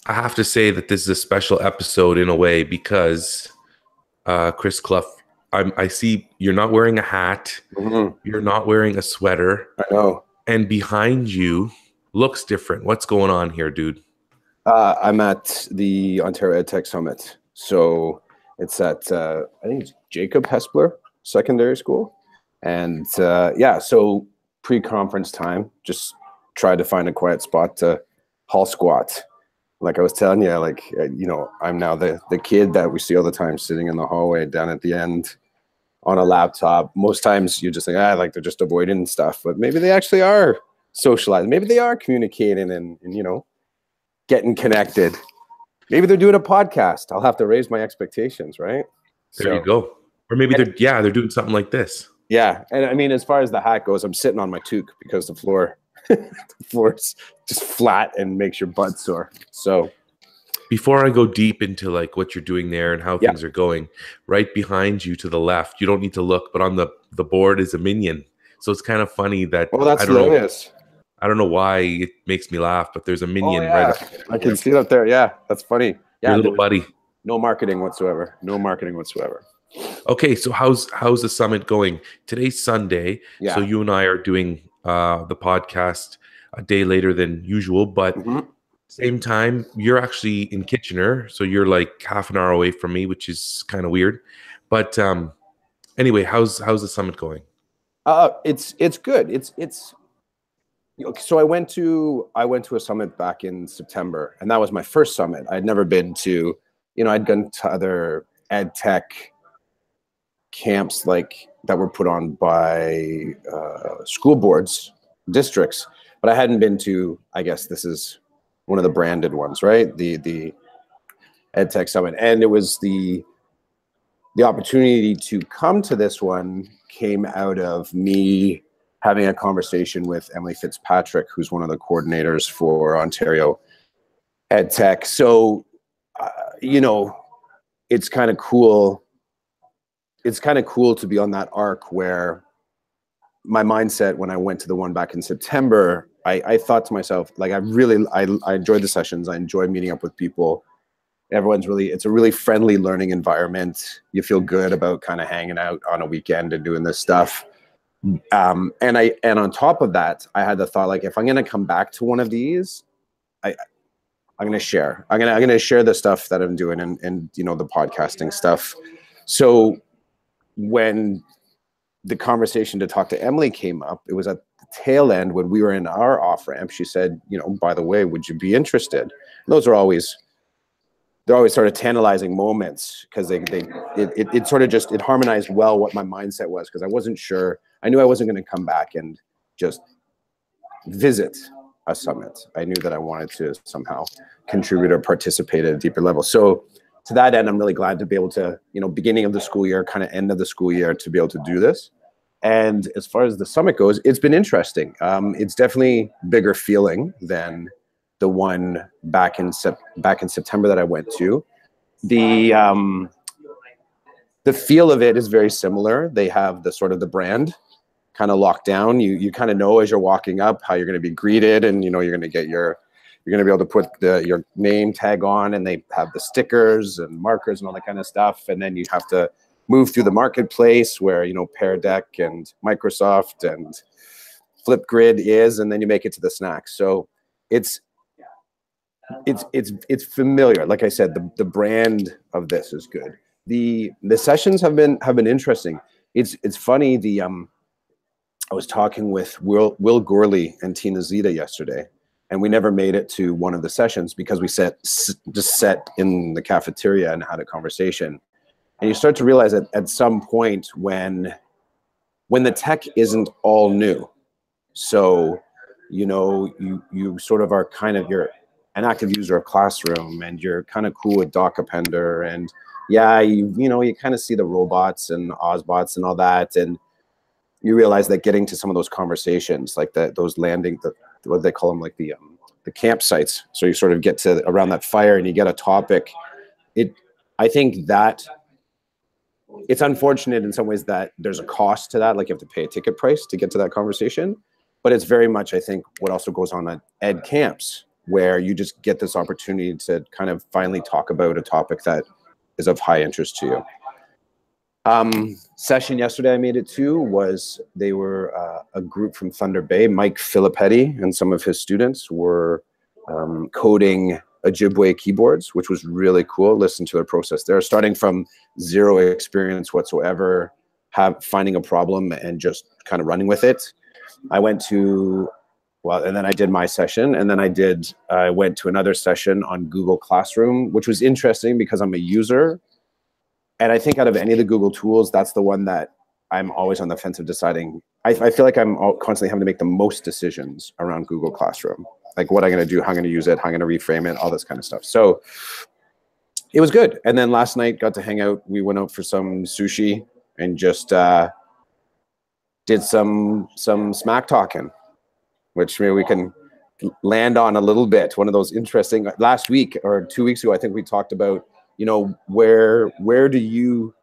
I have to say that this is a special episode in a way because Chris Clough, I see you're not wearing a hat, you're not wearing a sweater, I know. and behind you looks different. What's going on here, dude? I'm at the Ontario EdTech Summit. So it's at, I think it's Jacob Hespler Secondary School. And yeah, so pre-conference time, just tried to find a quiet spot to hall squat. Like I was telling you, like, I'm now the kid that we see all the time sitting in the hallway down at the end on a laptop. Most times you just think, like they're just avoiding stuff, but maybe they actually are socializing. Maybe they are communicating and getting connected. Maybe they're doing a podcast. I'll have to raise my expectations, right? There you go. Or maybe they're doing something like this. Yeah, and I mean, as far as the hat goes, I'm sitting on my toque because the floor's just flat and makes your butt sore. So before I go deep into like what you're doing there and how things are going, right behind you to the left, you don't need to look, but on the board is a minion. So it's kind of funny that that's hilarious. I don't know why it makes me laugh, but there's a minion right up there. I can see it up there. Yeah, that's funny. Yeah, your little buddy. No marketing whatsoever. No marketing whatsoever. Okay, so how's the summit going? Today's Sunday, so you and I are doing the podcast a day later than usual, but same time, you're actually in Kitchener, so you're like half an hour away from me, which is kind of weird. But anyway, how's the summit going? It's good. It's so I went to a summit back in September, and that was my first summit. I'd never been to, I'd gone to other ed tech camps like that were put on by school boards, districts, but I hadn't been to, I guess this is one of the branded ones, right? The Ed Tech Summit. And it was the opportunity to come to this one came out of me having a conversation with Emily Fitzpatrick, who's one of the coordinators for Ontario Ed Tech. So, it's kind of cool. It's kind of cool to be on that arc where my mindset when I went to the one back in September, I thought to myself, like, I enjoyed the sessions. I enjoyed meeting up with people. It's a really friendly learning environment. You feel good about kind of hanging out on a weekend and doing this stuff. And on top of that, I had the thought, like, if I'm going to come back to one of these, I'm going to share. I'm going to share the stuff that I'm doing and the podcasting stuff. So when the conversation to talk to Emily came up, it was at the tail end when we were in our off ramp. She said, by the way, would you be interested? And those are always sort of tantalizing moments because it sort of just, it harmonized well what my mindset was, because I wasn't sure. I knew I wasn't going to come back and just visit a summit. I knew that I wanted to somehow contribute or participate at a deeper level. So to that end, I'm really glad to be able to, beginning of the school year, kind of end of the school year, to be able to do this. And as far as the summit goes, it's been interesting. It's definitely bigger feeling than the one back in September that I went to. The feel of it is very similar. They have the sort of the brand kind of locked down. You kind of know as you're walking up how you're going to be greeted, and you're going to get you're going to be able to put your name tag on, and they have the stickers and markers and all that kind of stuff. And then you have to move through the marketplace where, Pear Deck and Microsoft and Flipgrid is, and then you make it to the snacks. So it's familiar. Like I said, the brand of this is good. The sessions have been interesting. It's funny. I was talking with Will Gorley and Tina Zita yesterday, and we never made it to one of the sessions because we just sat in the cafeteria and had a conversation. And you start to realize that at some point when the tech isn't all new, so you sort of are kind of, you're an active user of Classroom, and you're kind of cool with DocAppender, and you kind of see the robots and Ozbots and all that, and you realize that getting to some of those conversations, like those landing, what they call them, like the campsites. So you sort of get to around that fire and you get a topic. I think that it's unfortunate in some ways that there's a cost to that. Like you have to pay a ticket price to get to that conversation, but it's very much, I think, what also goes on at ed camps, where you just get this opportunity to kind of finally talk about a topic that is of high interest to you. Session yesterday I made it to was, they were a group from Thunder Bay. Mike Filippetti and some of his students were coding Ojibwe keyboards, which was really cool. Listen to their process. They're starting from zero experience whatsoever, finding a problem and just kind of running with it. I went to, well, and then I did my session, and then I went to another session on Google Classroom, which was interesting because I'm a user. And I think out of any of the Google tools, that's the one that I'm always on the fence of deciding. I feel like I'm constantly having to make the most decisions around Google Classroom. Like what I'm going to do, how I'm going to use it, how I'm going to reframe it, all this kind of stuff. So it was good. And then last night got to hang out. We went out for some sushi and just did some smack talking, which maybe we can land on a little bit. One of those interesting, last week or 2 weeks ago, I think we talked about, you know, where do you,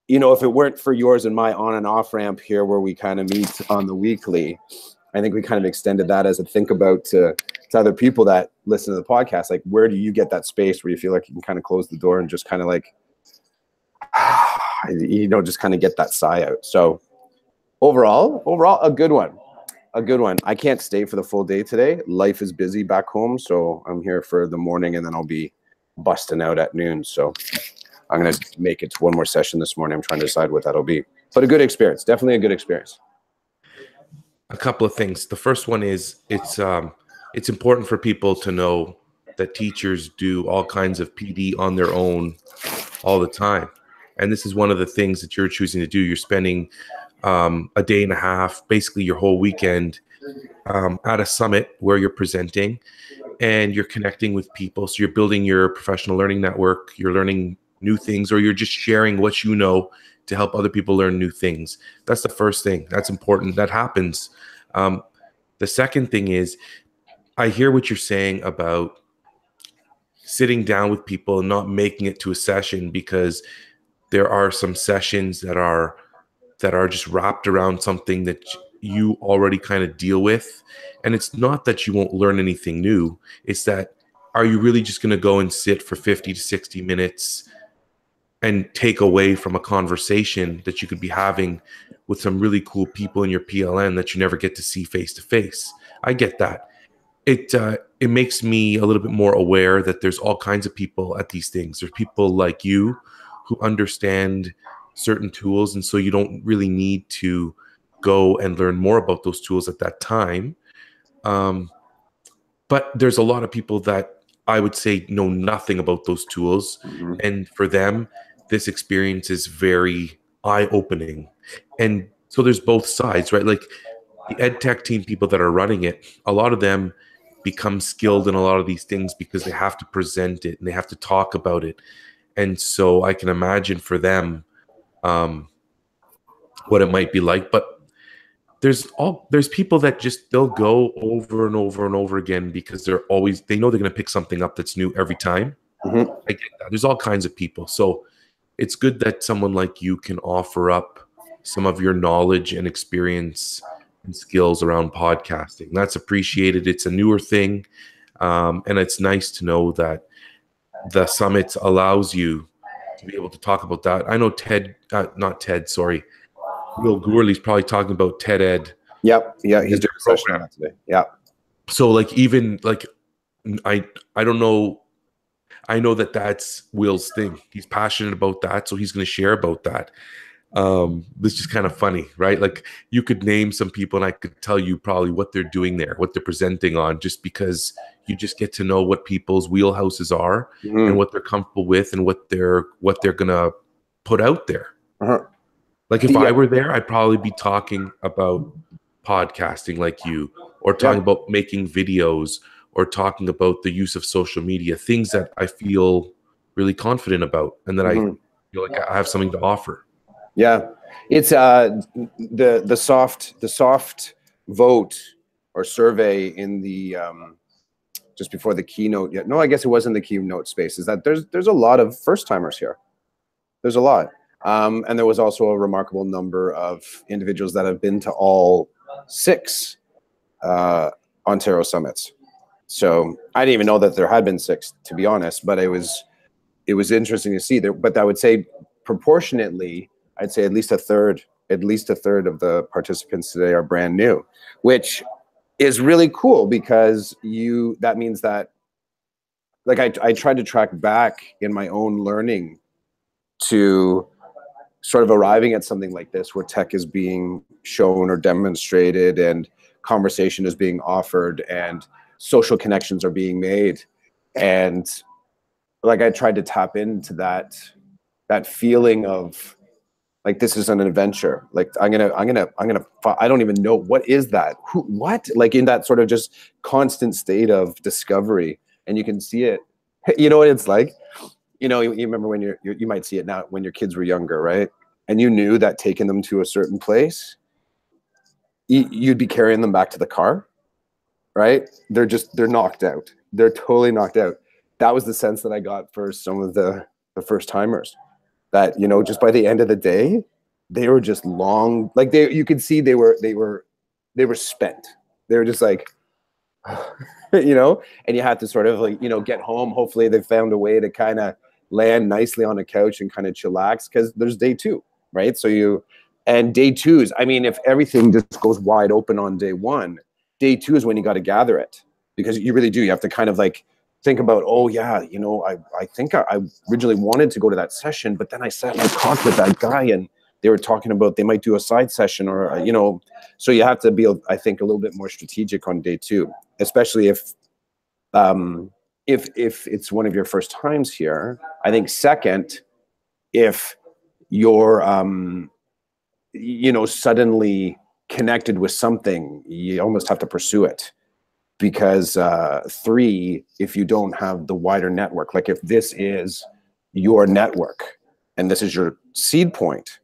you know, if it weren't for yours and my on and off ramp here where we kind of meet on the weekly, I think we kind of extended that as a think about to other people that listen to the podcast. Like, where do you get that space where you feel like you can kind of close the door and just kind of like, you know, just kind of get that sigh out. So overall, a good one. A good one. I can't stay for the full day today. Life is busy back home. So I'm here for the morning and then I'll be busting out at noon. So I'm going to make it to one more session this morning. I'm trying to decide what that'll be, but a good experience. Definitely a good experience. A couple of things. The first one is it's important for people to know that teachers do all kinds of PD on their own all the time. And this is one of the things that you're choosing to do. You're spending a day and a half, basically your whole weekend at a summit where you're presenting and you're connecting with people. So you're building your professional learning network, you're learning new things, or you're just sharing what you know to help other people learn new things. That's the first thing. That's important. That happens. The second thing is, I hear what you're saying about sitting down with people and not making it to a session, because there are some sessions that are just wrapped around something that you already kind of deal with. And it's not that you won't learn anything new. It's that, are you really just going to go and sit for 50 to 60 minutes and take away from a conversation that you could be having with some really cool people in your PLN that you never get to see face to face? I get that. It makes me a little bit more aware that there's all kinds of people at these things. There's people like you who understand certain tools, and so you don't really need to go and learn more about those tools at that time. But there's a lot of people that I would say know nothing about those tools. Mm-hmm. And for them, this experience is very eye-opening. And so there's both sides, right? Like the ed tech team people that are running it, a lot of them become skilled in a lot of these things because they have to present it and they have to talk about it. And so I can imagine for them what it might be like. But there's people that just, they'll go over and over and over again because they know they're going to pick something up that's new every time. Mm-hmm. I get that. There's all kinds of people. So it's good that someone like you can offer up some of your knowledge and experience and skills around podcasting. That's appreciated. It's a newer thing. And it's nice to know that the summit allows you to be able to talk about that. I know Will Gourley's probably talking about TED-Ed. Yep. Yeah, he's doing a session on that today. Yeah. So like, even like, I don't know. I know that that's Will's thing. He's passionate about that, so he's going to share about that. This is kind of funny, right? Like, you could name some people and I could tell you probably what they're doing there, what they're presenting on, just because you just get to know what people's wheelhouses are. Mm-hmm. And what they're comfortable with and what they're going to put out there. Uh-huh. Like if I were there, I'd probably be talking about podcasting like you, or talking about making videos, or talking about the use of social media, things that I feel really confident about and that I feel like I have something to offer. Yeah. It's the soft vote or survey in the just before the keynote. No, I guess it wasn't the keynote space. Is that there's a lot of first timers here. There's a lot. And there was also a remarkable number of individuals that have been to all 6 Ontario summits. So I didn't even know that there had been 6, to be honest, but it was interesting to see there. But I would say proportionately, I'd say at least a third of the participants today are brand new, which is really cool because that means that, like, I tried to track back in my own learning to sort of arriving at something like this where tech is being shown or demonstrated and conversation is being offered and social connections are being made. And like, I tried to tap into that feeling of like, this is an adventure. Like, I don't even know, what is that? What? Like, in that sort of just constant state of discovery. And you can see it, you know what it's like? You know, you remember when you might see it now when your kids were younger, right? And you knew that taking them to a certain place, you'd be carrying them back to the car, right? They're knocked out. They're totally knocked out. That was the sense that I got for some of the first timers, that, you know, just by the end of the day, they were just long, like you could see they were spent. They were just like, you know, and you had to sort of, like, you know, get home. Hopefully they found a way to kind of land nicely on a couch and kind of chillax, because there's day 2, right? So and day 2 is, I mean, if everything just goes wide open on day 1, day 2 is when you got to gather it, because you really do. You have to kind of like think about, oh yeah, you know, I think I originally wanted to go to that session, but then I sat and talked with that guy and they were talking about they might do a side session, or, you know, so you have to be, I think, a little bit more strategic on day 2, especially if it's one of your first times here. I think second, if you're, you know, suddenly connected with something, you almost have to pursue it. Because 3, if you don't have the wider network, like if this is your network and this is your seed point,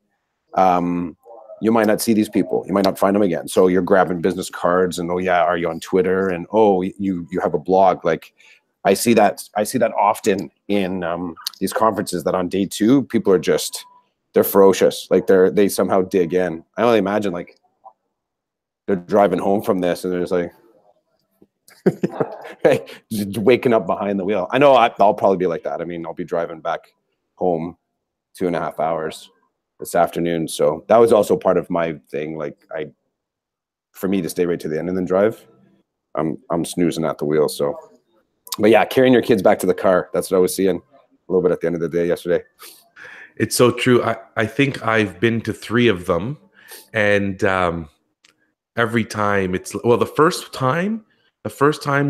you might not see these people. You might not find them again. So you're grabbing business cards and, oh yeah, are you on Twitter? And, oh, you have a blog. Like, I see that often in these conferences, that on day 2, people are just, they're ferocious. Like they somehow dig in. I only imagine, like, they're driving home from this and they're just like, hey, just waking up behind the wheel. I know I'll probably be like that. I mean, I'll be driving back home 2.5 hours this afternoon. So that was also part of my thing. Like, for me to stay right to the end and then drive, I'm snoozing at the wheel. So, but yeah, carrying your kids back to the car, that's what I was seeing a little bit at the end of the day yesterday. It's so true. I think I've been to 3 of them, and every time it's, well, the first time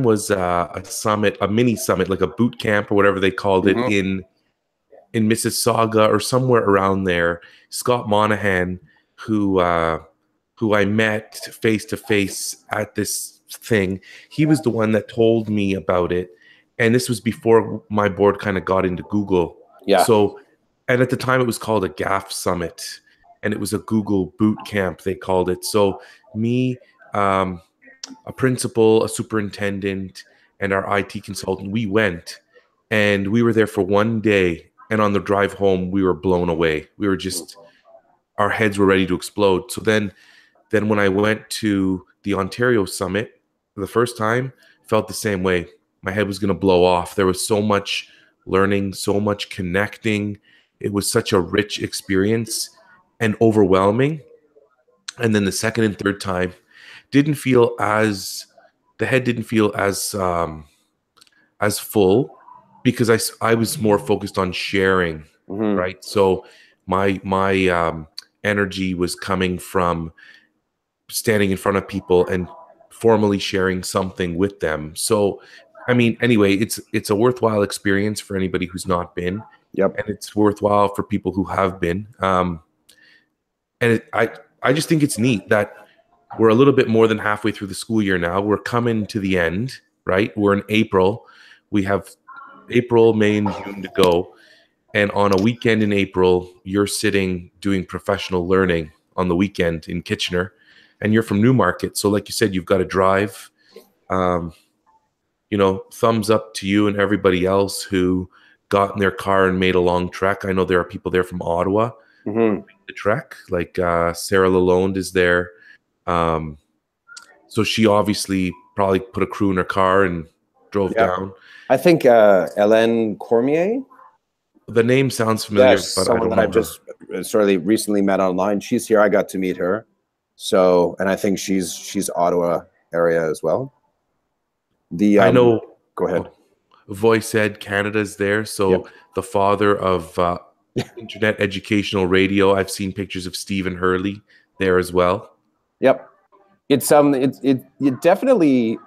was a summit, a mini summit, like a boot camp or whatever they called it, in Mississauga or somewhere around there. Scott Monahan, who I met face to face at this thing, he was the one that told me about it, and this was before my board kind of got into Google. Yeah. So, and at the time it was called a GAF summit, and it was a Google boot camp, they called it. So me, a principal, a superintendent, and our IT consultant, we went, and we were there for 1 day. And on the drive home, we were blown away. We were just, our heads were ready to explode. So then when I went to the Ontario summit the first time, felt the same way. My head was going to blow off. There was so much learning, so much connecting. It was such a rich experience and overwhelming. And then the second and third time, the head didn't feel as full, because I was more focused on sharing, right? So my energy was coming from standing in front of people and formally sharing something with them. So, I mean, anyway, it's a worthwhile experience for anybody who's not been. Yep. And it's worthwhile for people who have been. And I just think it's neat that we're a little bit more than halfway through the school year now. We're coming to the end, right? We're in April. We have April, May, and June to go. And on a weekend in April, you're sitting doing professional learning on the weekend in Kitchener, and you're from Newmarket. So like you said, you've got to drive. You know, thumbs up to you and everybody else who got in their car and made a long trek. I know there are people there from Ottawa who made the trek, like Sarah Lalonde is there. So she obviously probably put a crew in her car and drove down. I think Hélène Cormier. The name sounds familiar, yes, but someone that I've just sort of recently met online. She's here. I got to meet her. So, and I think she's Ottawa area as well. I know. Go ahead. Voice Ed Canada's there. So the father of internet educational radio. I've seen pictures of Stephen Hurley there as well. Yep. It's it definitely,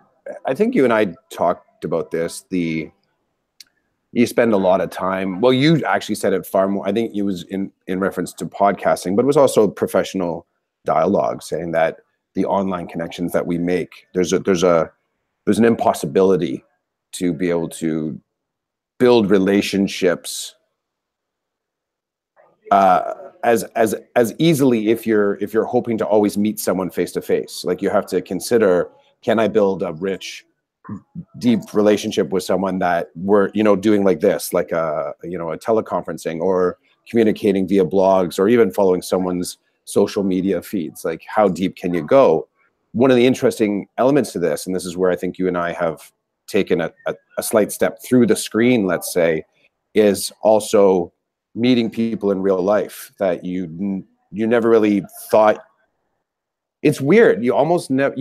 I think you and I talked about this. You spend a lot of time. Well, you actually said it far more. I think it was in reference to podcasting, but it was also professional dialogue, saying that the online connections that we make, there's an impossibility to be able to build relationships as easily if you're hoping to always meet someone face to face. Like, you have to consider, can I build a rich, deep relationship with someone that we're doing like this, like a teleconferencing, or communicating via blogs, or even following someone's social media feeds? Like, how deep can you go? One of the interesting elements to this, and this is where I think you and I have taken a slight step through the screen, let's say, is also meeting people in real life that you never really thought. It's weird. You almost never,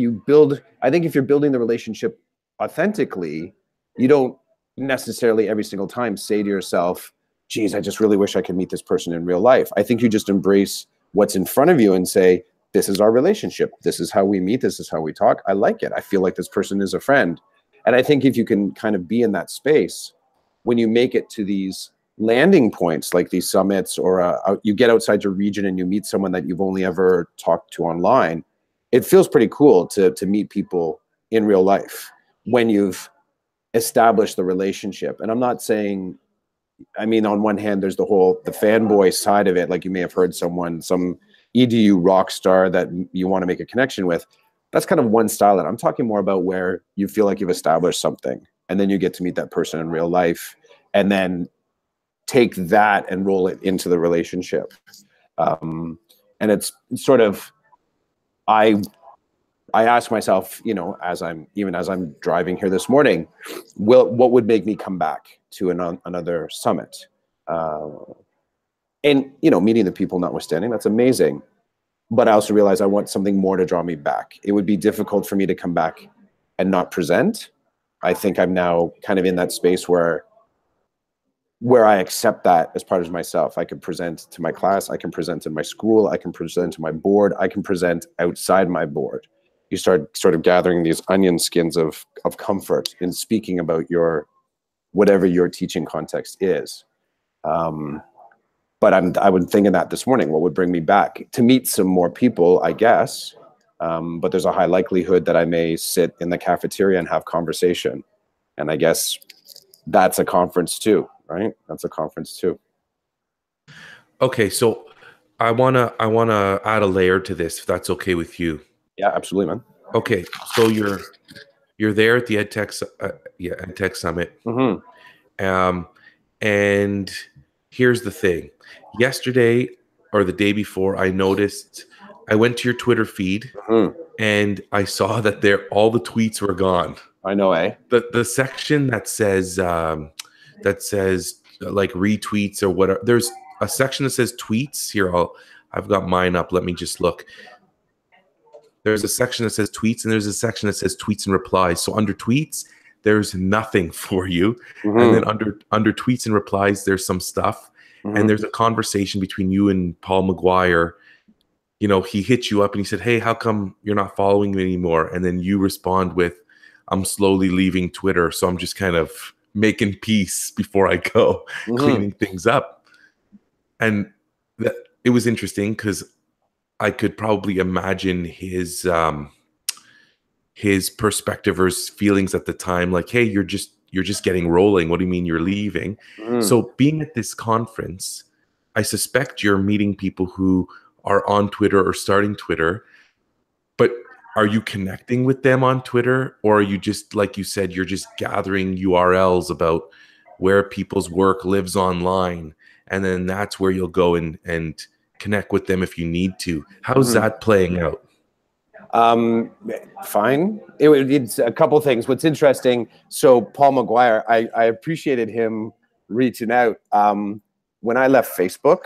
I think if you're building the relationship authentically, you don't necessarily every single time say to yourself, geez, I just really wish I could meet this person in real life. I think you just embrace what's in front of you and say, this is our relationship. This is how we meet. This is how we talk. I like it. I feel like this person is a friend. And I think if you can kind of be in that space, when you make it to these landing points, like these summits, or you get outside your region and you meet someone that you've only ever talked to online, it feels pretty cool to meet people in real life when you've established the relationship. And I'm not saying, I mean, on one hand, there's the fanboy side of it. Like, you may have heard some EDU rock star that you want to make a connection with. That's kind of one style. And I'm talking more about where you feel like you've established something, and then you get to meet that person in real life, and then take that and roll it into the relationship. And it's sort of, I ask myself, as I'm driving here this morning, what would make me come back to another summit? And meeting the people notwithstanding, that's amazing. But I also realize I want something more to draw me back. It would be difficult for me to come back and not present. I think I'm now kind of in that space where I accept that as part of myself. I can present to my class, I can present in my school, I can present to my board, I can present outside my board. You start sort of gathering these onion skins of comfort in speaking about whatever your teaching context is. But I was thinking that this morning, what would bring me back? To meet some more people, I guess. But there's a high likelihood that I may sit in the cafeteria and have conversation. And I guess that's a conference too, right? That's a conference too. Okay, so I wanna add a layer to this, if that's okay with you. Yeah, absolutely, man. Okay, so you're there at the EdTech Summit. Mm-hmm. And here's the thing. Yesterday or the day before, I went to your Twitter feed, and I saw that all the tweets were gone. I know, eh? The section that says like retweets or whatever. There's a section that says tweets. Here, I've got mine up. Let me just look. There's a section that says tweets, and there's a section that says tweets and replies. So under tweets, there's nothing for you. And then under tweets and replies, there's some stuff. And there's a conversation between you and Paul McGuire. He hit you up and he said, hey, how come you're not following me anymore? And then you respond with, I'm slowly leaving Twitter, so I'm just kind of making peace before I go, cleaning things up. And it was interesting because I could probably imagine his perspective or his feelings at the time, like, hey, you're just getting rolling. What do you mean you're leaving? So being at this conference, I suspect you're meeting people who are on Twitter or starting Twitter, but are you connecting with them on Twitter, or are you just, like you said, you're just gathering URLs about where people's work lives online, and then that's where you'll go and connect with them if you need to? How's that playing out? Fine. It's a couple things. What's interesting, so Paul McGuire, I appreciated him reaching out. When I left Facebook,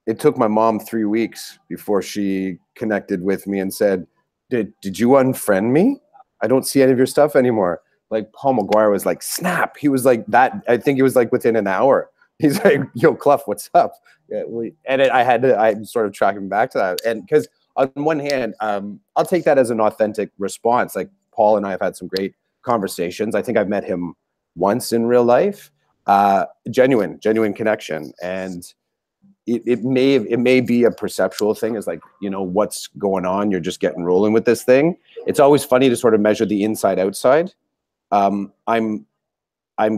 it took my mom 3 weeks before she connected with me and said, did you unfriend me? I don't see any of your stuff anymore. Like, Paul McGuire was like, snap. He was like that. I think it was like within an hour. He's like, yo, Clough, what's up? Yeah, I'm sort of tracking back to that. And because on one hand, I'll take that as an authentic response. Like, Paul and I have had some great conversations. I think I've met him once in real life. Genuine connection. And it may be a perceptual thing. It's like, you know, what's going on? You're just getting rolling with this thing. It's always funny to sort of measure the inside outside. I'm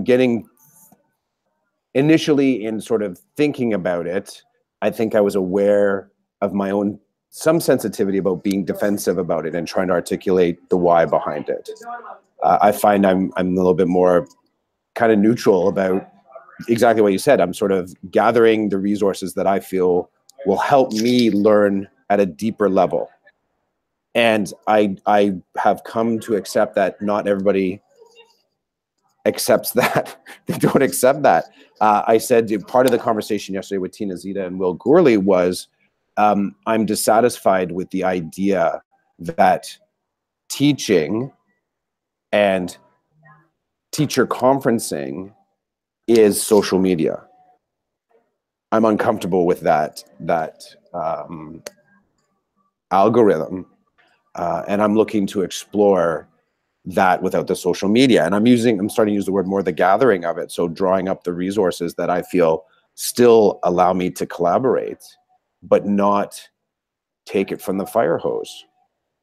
getting, initially in sort of thinking about it, I think I was aware of my own, some sensitivity about being defensive about it and trying to articulate the why behind it. I find I'm a little bit more kind of neutral about exactly what you said. I'm sort of gathering the resources that I feel will help me learn at a deeper level. And I have come to accept that not everybody accepts that. They don't accept that. I said part of the conversation yesterday with Tina Zita and Will Gourley was, I'm dissatisfied with the idea that teaching and teacher conferencing is social media. I'm uncomfortable with that algorithm, and I'm looking to explore that without the social media. And I'm starting to use the word more, the gathering of it. So drawing up the resources that I feel still allow me to collaborate, but not take it from the fire hose,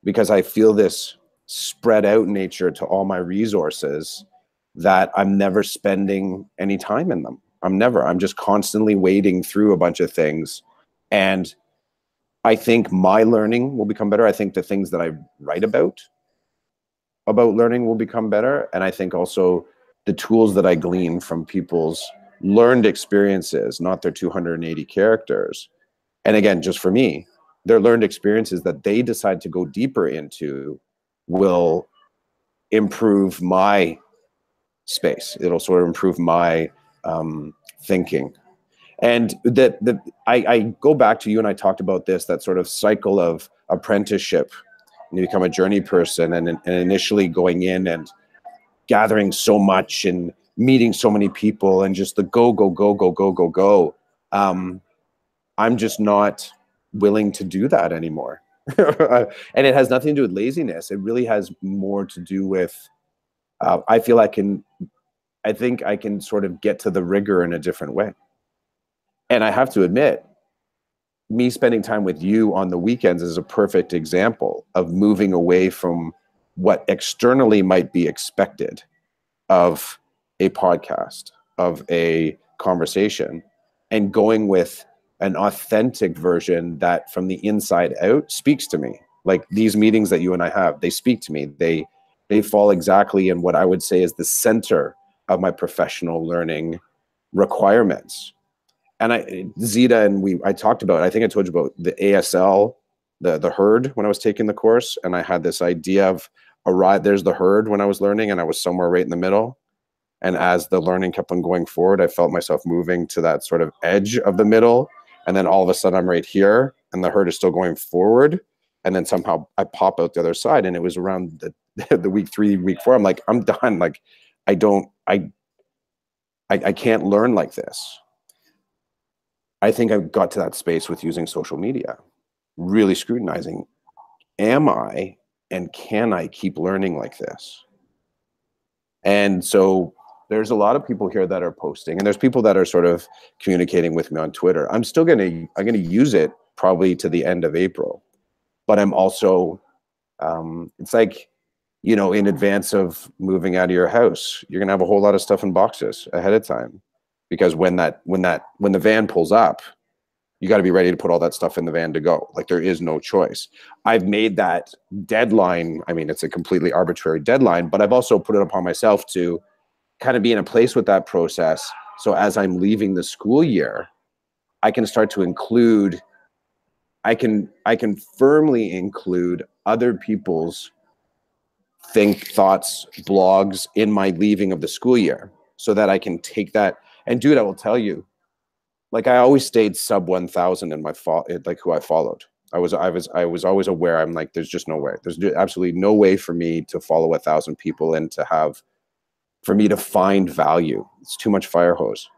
because I feel this spread out nature to all my resources that I'm never spending any time in them. I'm just constantly wading through a bunch of things. And I think my learning will become better. I think the things that I write about learning will become better. And I think also the tools that I glean from people's learned experiences, not their 280 characters. And again, just for me, their learned experiences that they decide to go deeper into will improve my space. It'll sort of improve my thinking. And I go back to, you and I talked about this, that sort of cycle of apprenticeship. You become a journey person, and initially going in and gathering so much and meeting so many people and just the go. I'm just not willing to do that anymore. And it has nothing to do with laziness. It really has more to do with, I think I can sort of get to the rigor in a different way. And I have to admit, me spending time with you on the weekends is a perfect example of moving away from what externally might be expected of a podcast, of a conversation, and going with an authentic version that from the inside out speaks to me. Like these meetings that you and I have, they speak to me. They fall exactly in what I would say is the center of my professional learning requirements. And Zita and I talked about, I think I told you about the ASL, the herd when I was taking the course. And I had this idea of there's the herd when I was learning, and I was somewhere right in the middle. And as the learning kept on going forward, I felt myself moving to that sort of edge of the middle. And then all of a sudden I'm right here and the herd is still going forward. And then somehow I pop out the other side. And it was around the week 3, week 4. I'm like, I'm done. Like, I can't learn like this. I think I got to that space with using social media, really scrutinizing, am I and can I keep learning like this? And so there's a lot of people here that are posting, and there's people that are sort of communicating with me on Twitter. I'm going to use it probably to the end of April, but I'm also, it's like, you know, in advance of moving out of your house, you're going to have a whole lot of stuff in boxes ahead of time. Because when the van pulls up, you got to be ready to put all that stuff in the van to go. Like, there is no choice. I've made that deadline. I mean, it's a completely arbitrary deadline, but I've also put it upon myself to kind of be in a place with that process. So as I'm leaving the school year, I can start to include I can firmly include other people's thoughts, blogs in my leaving of the school year, so that I can take that. And dude, I will tell you, like, I always stayed sub 1,000 in my like who I followed. I was always aware. I'm like, there's just no way. There's absolutely no way for me to follow 1,000 people and for me to find value. It's too much fire hose.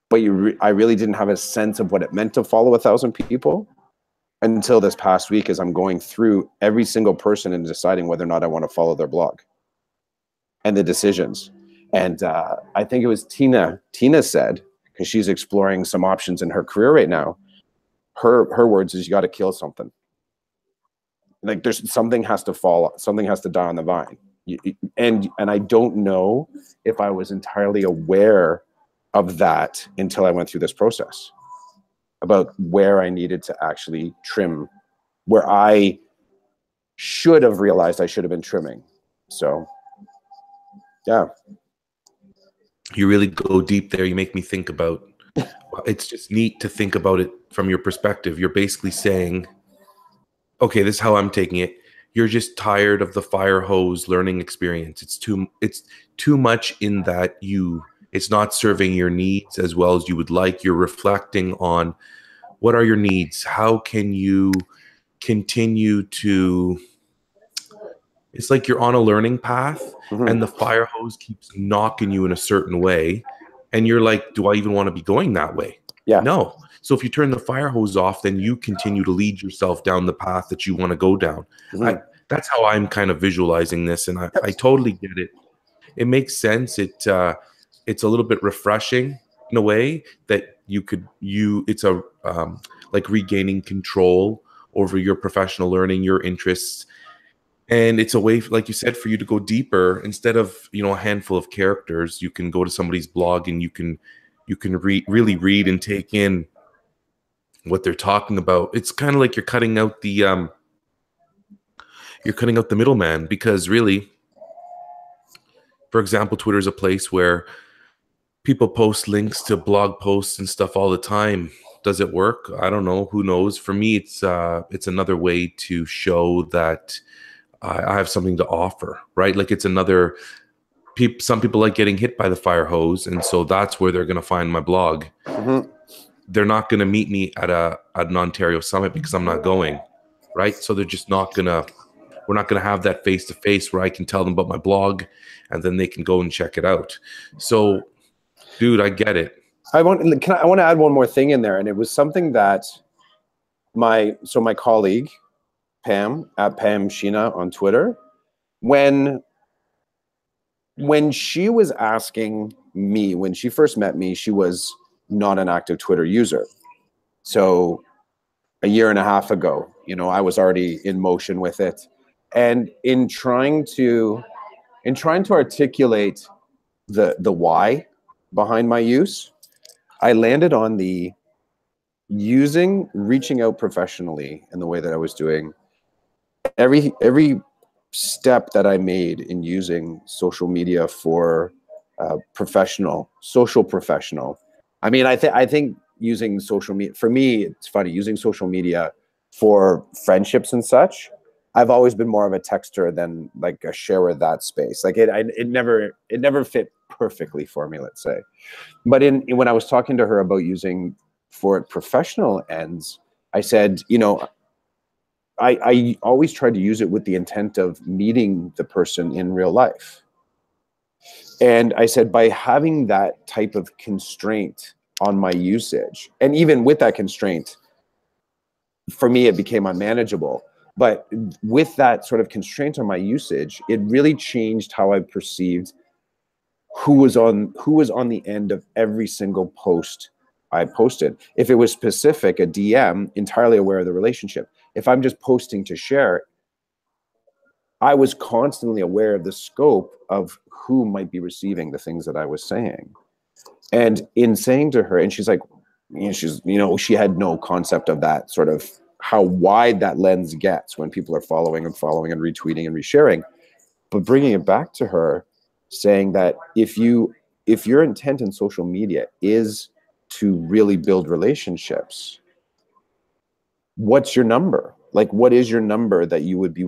But I really didn't have a sense of what it meant to follow 1,000 people until this past week, as I'm going through every single person and deciding whether or not I want to follow their blog and the decisions. And I think it was Tina said, because she's exploring some options in her career right now, her words is, you got to kill something. Like, there's something has to fall, something has to die on the vine. And I don't know if I was entirely aware of that until I went through this process, about where I needed to actually trim, where I should have realized I should have been trimming. So, yeah. You really go deep there. You make me think about, it's just neat to think about it from your perspective. You're basically saying, okay, this is how I'm taking it. You're just tired of the fire hose learning experience. It's too much in that it's not serving your needs as well as you would like. You're reflecting on, what are your needs? How can you continue to, it's like you're on a learning path, and the fire hose keeps knocking you in a certain way. And you're like, do I even want to be going that way? Yeah. No. So if you turn the fire hose off, then you continue to lead yourself down the path that you want to go down. That's how I'm kind of visualizing this. And I totally get it. It makes sense. It's a little bit refreshing in a way that it's like regaining control over your professional learning, your interests. And it's a way, like you said, for you to go deeper. Instead of, a handful of characters, you can go to somebody's blog and you can really read and take in what they're talking about. It's kind of like you're cutting out the middleman, because really, for example, Twitter is a place where people post links to blog posts and stuff all the time. Does it work? I don't know. Who knows? For me, it's another way to show that I have something to offer, right? Like, it's another. Some people like getting hit by the fire hose, and so that's where they're going to find my blog. They're not going to meet me at an Ontario summit because I'm not going, right? So they're just not going to. We're not going to have that face-to-face where I can tell them about my blog, and then they can go and check it out. So, dude, I get it. I want to add one more thing in there, and it was something that my colleague Pam at Pam Sheena on Twitter, when she was asking me, when she first met me, she was not an active Twitter user. So a year and a half ago, I was already in motion with it. And in trying to articulate the why behind my use, I landed on the reaching out professionally in the way that I was doing. Every step that I made in using social media for social professional. I mean, I think using social media, for me, it's funny, using social media for friendships and such, I've always been more of a texter than like a sharer that space. Like it never fit perfectly for me, let's say. But when I was talking to her about using for professional ends, I said, I always try to use it with the intent of meeting the person in real life. And I said, by having that type of constraint on my usage, and even with that constraint, for me, it became unmanageable. But with that sort of constraint on my usage, it really changed how I perceived who was on the end of every single post I posted. If it was specific, a DM, entirely aware of the relationship. If I'm just posting to share, I was constantly aware of the scope of who might be receiving the things that I was saying. And in saying to her, and she's like, she had no concept of that, sort of how wide that lens gets when people are following and retweeting and resharing. But bringing it back to her, saying that if your intent in social media is to really build relationships, what's your number? Like, what is your number that you would be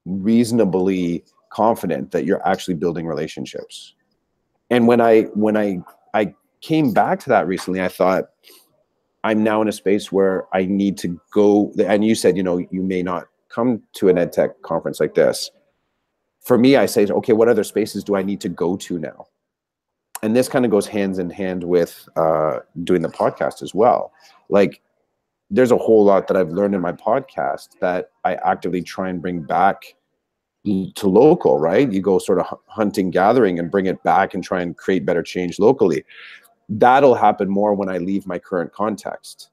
reasonably confident that you're actually building relationships? And when I came back to that recently, I thought, I'm now in a space where I need to go. And you said, you know, you may not come to an EdTech conference like this. For me, I say, okay, what other spaces do I need to go to now? And this kind of goes hands in hand with doing the podcast as well. Like, there's a whole lot that I've learned in my podcast that I actively try and bring back to local, right? You go sort of hunting, gathering, and bring it back and try and create better change locally. That'll happen more when I leave my current context,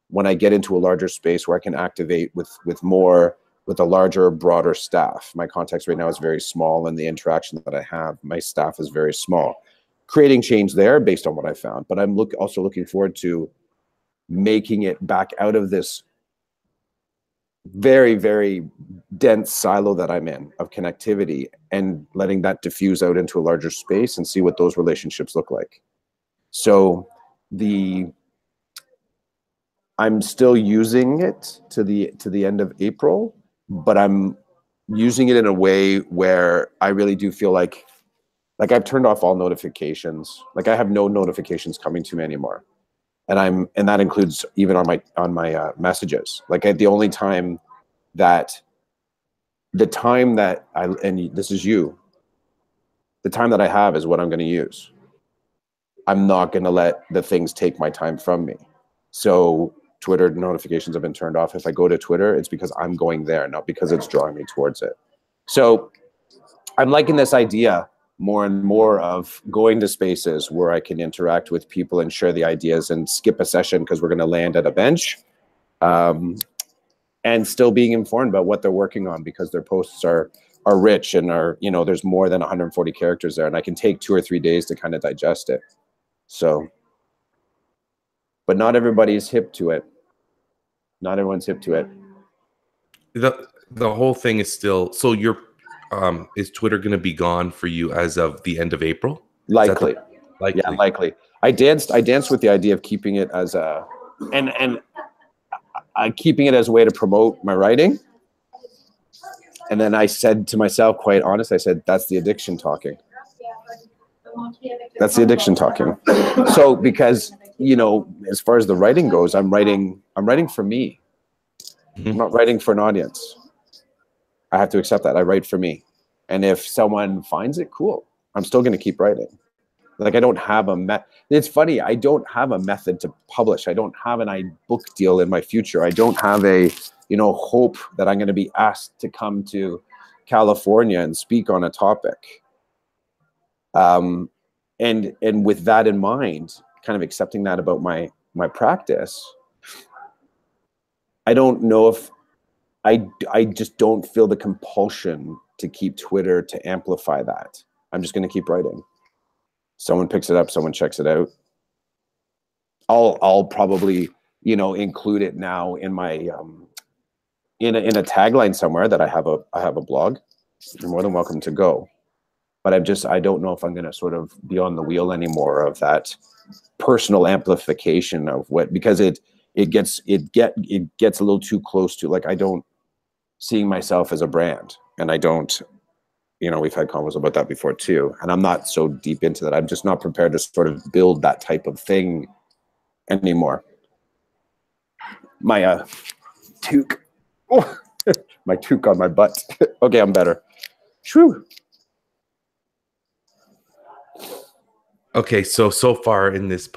when I get into a larger space where I can activate with a larger, broader staff. My context right now is very small, and the interaction that I have, my staff is very small. Creating change there based on what I found, but I'm also looking forward to making it back out of this very, very dense silo that I'm in of connectivity, and letting that diffuse out into a larger space and see what those relationships look like. So I'm still using it to the end of April, but I'm using it in a way where I really do feel like I've turned off all notifications. Like, I have no notifications coming to me anymore. And that includes even on my messages. Like, the only time that the time that this is you, the time that I have is what I'm going to use. I'm not going to let the things take my time from me. So Twitter notifications have been turned off. If I go to Twitter, it's because I'm going there, not because it's drawing me towards it. So I'm liking this idea more and more of going to spaces where I can interact with people and share the ideas and skip a session because we're going to land at a bench, and still being informed about what they're working on, because their posts are rich and there's more than 140 characters there, and I can take 2 or 3 days to kind of digest it. So, but not everybody's hip to it. Not everyone's hip to it. The whole thing is still, so you're is Twitter going to be gone for you as of the end of April? Likely. Yeah, likely. I danced with the idea of keeping it as keeping it as a way to promote my writing. And then I said to myself, quite honest, I said, that's the addiction talking. That's the addiction talking. So, because, as far as the writing goes, I'm writing for me. Mm-hmm. I'm not writing for an audience. I have to accept that. I write for me. And if someone finds it, cool. I'm still going to keep writing. Like, I don't have it's funny. I don't have a method to publish. I don't have an book deal in my future. I don't have a, hope that I'm going to be asked to come to California and speak on a topic. And with that in mind, kind of accepting that about my practice, I don't know if I just don't feel the compulsion to keep Twitter to amplify that. I'm just going to keep writing. Someone picks it up, someone checks it out. I'll probably, include it now in my in a tagline somewhere that I have a blog. You're more than welcome to go. But I don't know if I'm going to sort of be on the wheel anymore of that personal amplification of because it gets a little too close to, like, I don't seeing myself as a brand, and I don't, we've had convos about that before too, and I'm not so deep into that. I'm just not prepared to sort of build that type of thing anymore. My toque, my toque on my butt. Okay, I'm better. Shoo. Okay, so far in this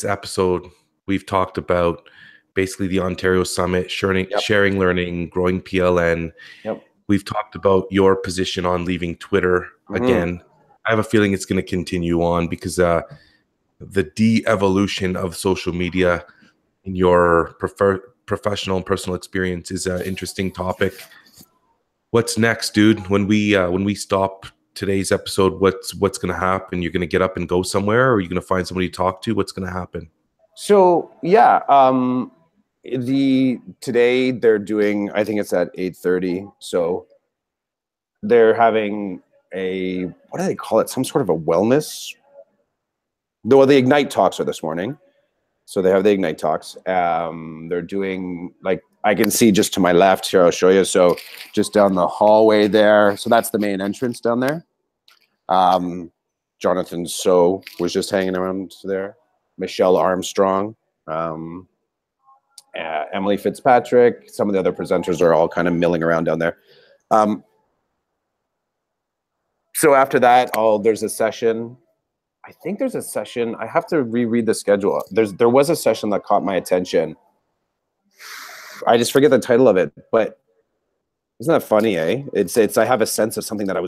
episode, we've talked about basically the Ontario Summit, sharing learning, growing PLN. Yep. We've talked about your position on leaving Twitter again. I have a feeling it's going to continue on because the de-evolution of social media in your professional and personal experience is an interesting topic. What's next, dude? When we stop today's episode, what's going to happen? You're going to get up and go somewhere, or are you going to find somebody to talk to? What's going to happen? So yeah, today they're doing, I think it's at 8:30. So they're having what do they call it? Some sort of a wellness. The Ignite talks are this morning. So they have the Ignite talks. They're doing, like, I can see just to my left here, I'll show you. So just down the hallway there. So that's the main entrance down there. Jonathan So was just hanging around there. Michelle Armstrong, Emily Fitzpatrick. Some of the other presenters are all kind of milling around down there. So after that, there's a session. I think there's a session. I have to reread the schedule. There was a session that caught my attention. I just forget the title of it, but isn't that funny, eh? It's I have a sense of something that I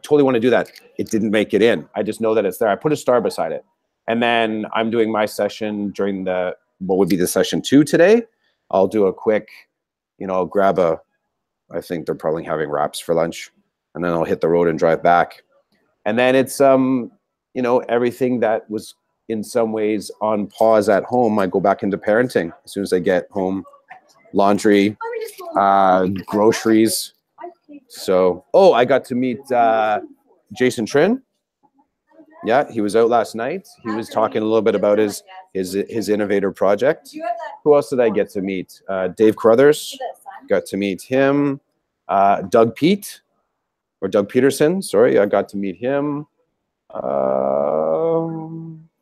totally want to do that. It didn't make it in. I just know that it's there. I put a star beside it. And then I'm doing my session during what would be the session 2 today. I'll do a quick, I'll grab I think they're probably having wraps for lunch, and then I'll hit the road and drive back. And then it's, everything that was in some ways on pause at home, I go back into parenting as soon as I get home. Laundry, groceries. So, I got to meet Jason Trin. Yeah, he was out last night. He was talking a little bit about his innovator project. Who else did I get to meet? Dave Carruthers. Got to meet him. Doug Peterson. Sorry, I got to meet him.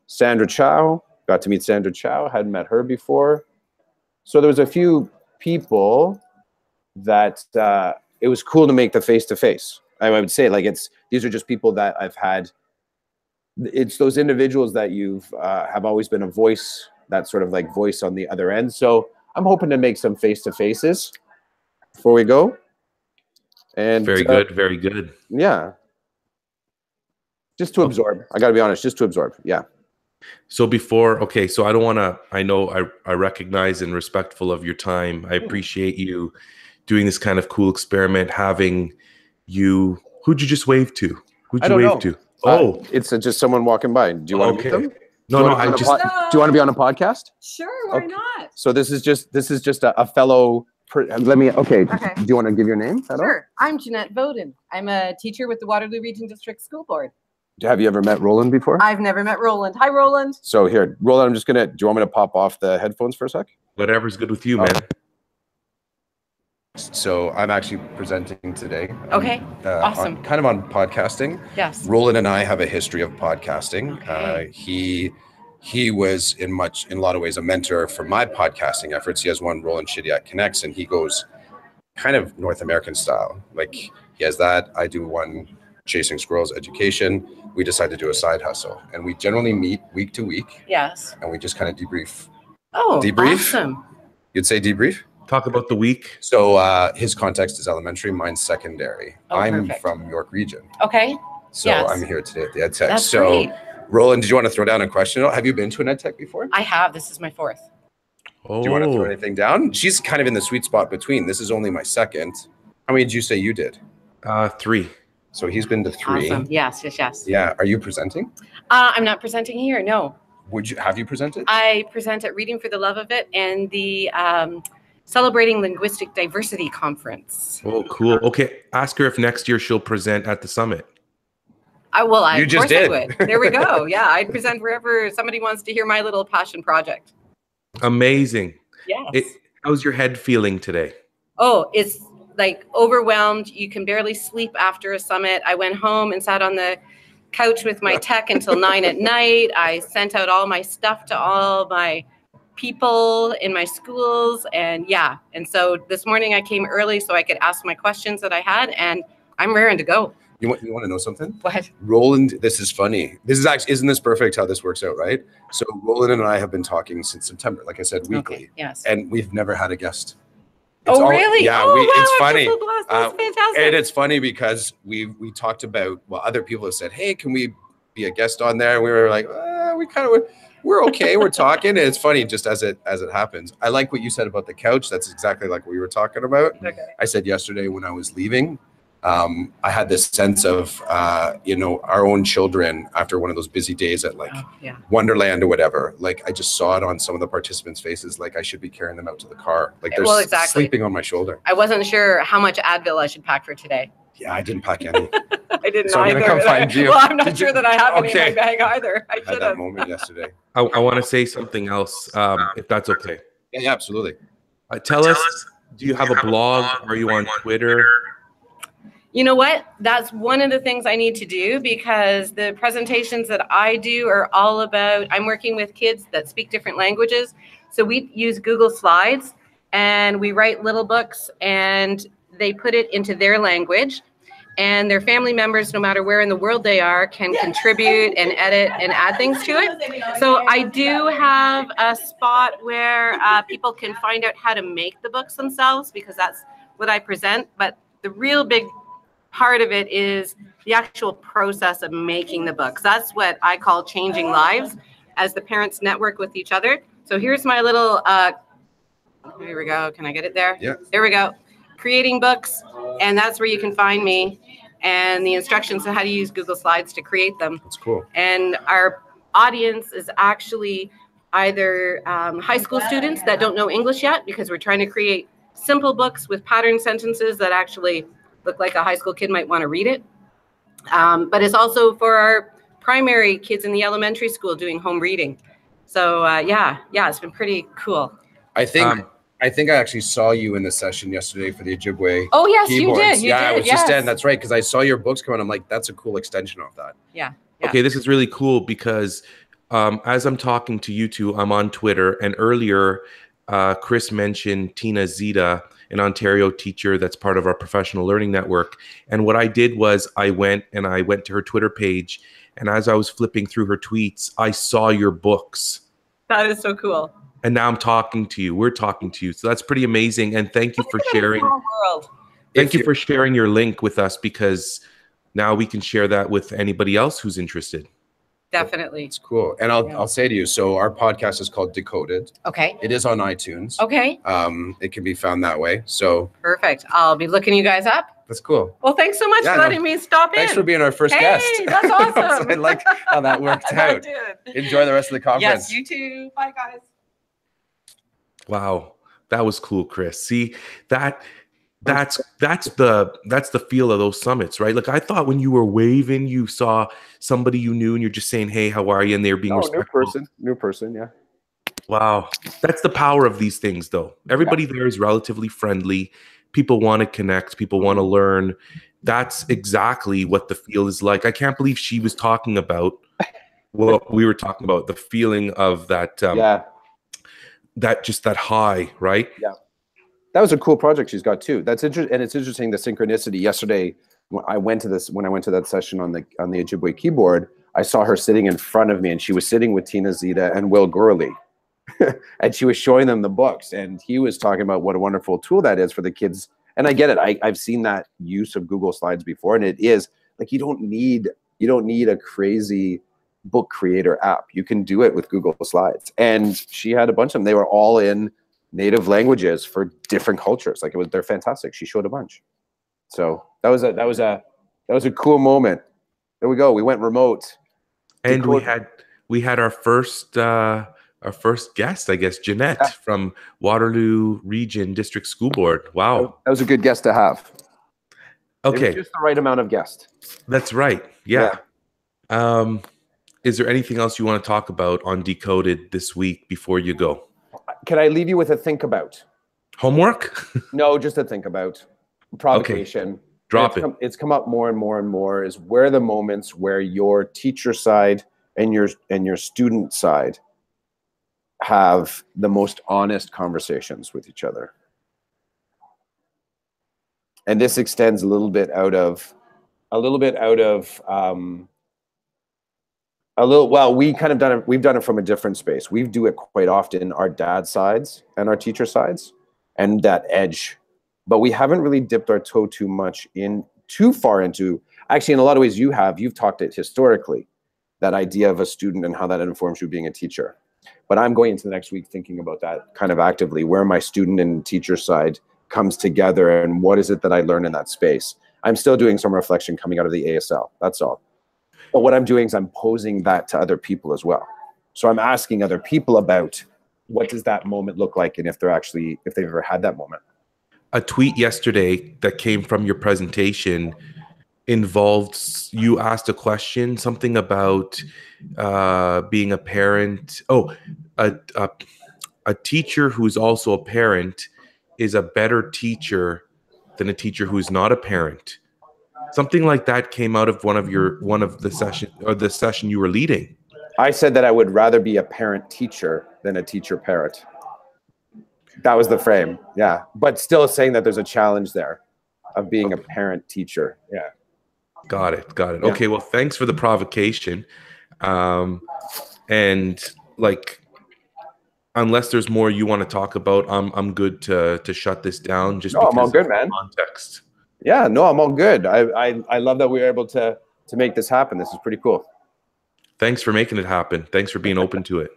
Sandra Chow. Got to meet Sandra Chow. Hadn't met her before. So there was a few people that it was cool to make the face-to-face. I would say these are just people that I've had. It's those individuals that you've have always been a voice, that sort of voice on the other end. So I'm hoping to make some face-to-faces before we go. And very good, very good. Yeah. Just to absorb. I got to be honest, just to absorb. Yeah. So so I don't want to, I know I recognize and respectful of your time. I appreciate you doing this kind of cool experiment, having you, who'd you just wave to? Who'd you wave to? It's just someone walking by. Do you want to meet them? No, do you want to be on a podcast? Sure, why not? So this is just a fellow, okay. Do you want to give your name? Sure. I'm Jeanette Voden. I'm a teacher with the Waterloo Region District School Board. Have you ever met Roland before? I've never met Roland. Hi, Roland. So here, Roland, do you want me to pop off the headphones for a sec? Whatever's good with you, man. So I'm actually presenting today. Okay, awesome. Kind of on podcasting. Yes. Roland and I have a history of podcasting. Okay. He was in a lot of ways a mentor for my podcasting efforts. He has one, Roland Shidiak Connects, and he goes kind of North American style. He has that. I do one, Chasing Squirrels Education. We decided to do a side hustle, and we generally meet week to week. Yes. And we just kind of debrief. Oh, awesome. You'd say debrief? Talk about the week. So his context is elementary, mine's secondary. I'm perfect. from York Region. Okay. So yes. I'm here today at the EdTech. That's great. Roland, did you want to throw down a question? Have you been to an EdTech before? I have. This is my 4th. Do you want to throw anything down? She's kind of in the sweet spot between. This is only my 2nd. How many did you say you did? 3. So he's been to 3. Awesome. Yes. Yeah. Are you presenting? I'm not presenting here. No. Have you presented? I present at Reading for the Love of It and the Celebrating Linguistic Diversity Conference. Oh, cool. Okay. Ask her if next year she'll present at the summit. I would. There we go. Yeah. I'd present wherever somebody wants to hear my little passion project. Amazing. Yes. How's your head feeling today? Oh, it's overwhelmed. You can barely sleep after a summit. I went home and sat on the couch with my tech until 9 at night. I sent out all my stuff to all my people in my schools. And so this morning I came early so I could ask my questions that I had, and I'm raring to go. You want to know something? What? Roland, this is funny. This is actually, isn't this perfect how this works out, right? So Roland and I have been talking since September, like I said, weekly. Okay, yes. And we've never had a guest. Really? Yeah, wow, it's funny. That's fantastic. And it's funny because we talked about, other people have said, hey, can we be a guest on there? And we were like, we're okay. We're talking. And it's funny just as it happens. I like what you said about the couch. That's exactly like what we were talking about. Okay. I said yesterday when I was leaving, I had this sense of, our own children after one of those busy days at Wonderland or whatever. I just saw it on some of the participants' faces. I should be carrying them out to the car. They're sleeping on my shoulder. I wasn't sure how much Advil I should pack for today. Yeah, I didn't pack any. I didn't so either. I'm gonna come find you. Well, I'm not sure that I have any in my bag either. I had that moment yesterday. I want to say something else, if that's okay. Yeah, absolutely. Tell us Do you have a blog? Are you on Twitter? You know what? That's one of the things I need to do, because the presentations that I do are all about, I'm working with kids that speak different languages. So we use Google Slides and we write little books and they put it into their language, and their family members, no matter where in the world they are, can contribute and edit and add things to it. So I do have a spot where people can find out how to make the books themselves, because that's what I present. But the real big part of it is the actual process of making the books. That's what I call changing lives, as the parents network with each other. So here's my little, here we go. Can I get it there? Yeah. There we go. Creating books. And that's where you can find me, and the instructions on how to use Google Slides to create them. That's cool. And our audience is actually either high school students that don't know English yet, because we're trying to create simple books with pattern sentences that actually look like a high school kid might want to read it. But it's also for our primary kids in the elementary school doing home reading. So yeah, it's been pretty cool. I think I actually saw you in the session yesterday for the Ojibwe. Oh yes, keyboards. you did. You yeah, did. I was just standing. That's right, because I saw your books come out. I'm like, that's a cool extension of that. Yeah. Okay, this is really cool, because as I'm talking to you two, I'm on Twitter, and earlier Chris mentioned Tina Zita, an Ontario teacher that's part of our professional learning network. And what I did was I went to her Twitter page, and as I was flipping through her tweets, I saw your books. That is so cool. And now I'm talking to you. We're talking to you. So that's pretty amazing. And thank you for sharing. Thank you for sharing your link with us, because now we can share that with anybody else who's interested. Definitely. It's cool. And I'll say to you, so our podcast is called DeCodEd. Okay. It is on iTunes. Okay. It can be found that way. So perfect. I'll be looking you guys up. That's cool. Well, thanks so much for letting me stop in. Thanks for being our first guest. That's awesome. I like how that worked out. Enjoy the rest of the conference. Yes, you too. Bye, guys. Wow, that was cool, Chris. See, that's the feel of those summits, right? Like, I thought when you were waving, you saw somebody you knew, and you're just saying, "Hey, how are you?" and they're being respectful. New person, yeah. Wow, that's the power of these things, though. Everybody there is relatively friendly. People want to connect. People want to learn. That's exactly what the feel is like. I can't believe she was talking about what we were talking about, the feeling of that. That high, right? Yeah. That was a cool project she's got too. That's interesting, and it's interesting, the synchronicity. Yesterday, when I went to that session on the Ojibwe keyboard, I saw her sitting in front of me, and she was sitting with Tina Zita and Will Gurley, and she was showing them the books, and he was talking about what a wonderful tool that is for the kids. And I get it. I've seen that use of Google Slides before, and it is like you don't need a crazy book creator app. You can do it with Google Slides. And she had a bunch of them. They were all in native languages for different cultures. Like, they're fantastic. She showed a bunch. So that was a cool moment. There we go. We went remote. And we had our first guest, I guess, Jeanette from Waterloo Region District School Board. Wow. That was a good guest to have. Okay. It was just the right amount of guest. That's right. Yeah. Is there anything else you want to talk about on DeCodEd this week before you go? Can I leave you with a think about? Homework? No, just a think about. Provocation. Okay. Drop it. It's come up more and more and more, is where are the moments where your teacher side and your student side have the most honest conversations with each other. And this extends we've done it from a different space. We do it quite often, our dad sides and our teacher sides, and that edge. But we haven't really dipped our toe too far into, actually, in a lot of ways you've talked it historically, that idea of a student and how that informs you being a teacher. But I'm going into the next week thinking about that kind of actively, where my student and teacher side comes together, and what is it that I learn in that space. I'm still doing some reflection coming out of the ASL, that's all. But what I'm doing is I'm posing that to other people as well. So I'm asking other people about what does that moment look like, and if they've ever had that moment. A tweet yesterday that came from your presentation involved, you asked a question, something about being a parent. A teacher who's also a parent is a better teacher than a teacher who's not a parent. Something like that came out of one of the session, or the session you were leading. I said that I would rather be a parent teacher than a teacher parent. That was the frame. Yeah. But still saying that there's a challenge there of being a parent teacher. Yeah. Got it. Yeah. Okay. Well, thanks for the provocation. And like, unless there's more you want to talk about, I'm good to shut this down. Just because I'm all good, man. Context. Yeah, no, I'm all good. I love that we were able to make this happen. This is pretty cool. Thanks for making it happen. Thanks for being open to it.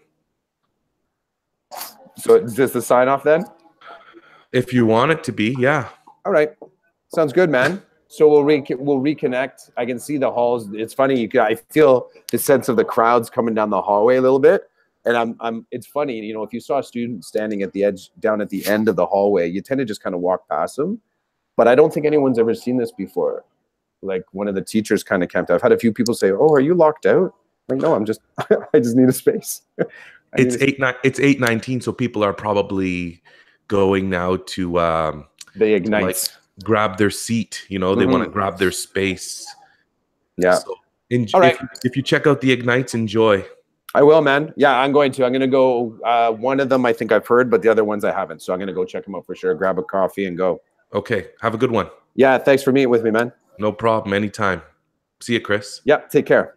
So is this the sign off then? If you want it to be, yeah. All right, sounds good, man. So we'll reconnect. I can see the halls. It's funny. I feel the sense of the crowds coming down the hallway a little bit. And it's funny, you know, if you saw a student standing at the edge, down at the end of the hallway, you tend to just kind of walk past them. But I don't think anyone's ever seen this before. Like one of the teachers kind of camped out. I've had a few people say, "Oh, are you locked out?" I'm like, no, I'm just, I just need a space. It's 8:19, so people are probably going now to the Ignites. To like grab their seat. You know, they want to grab their space. Yeah. So all right. If you check out the Ignites, enjoy. I will, man. Yeah, I'm going to go. One of them I think I've heard, but the other ones I haven't. So I'm going to go check them out for sure. Grab a coffee and go. Okay. Have a good one. Yeah. Thanks for meeting with me, man. No problem. Anytime. See you, Chris. Yeah. Take care.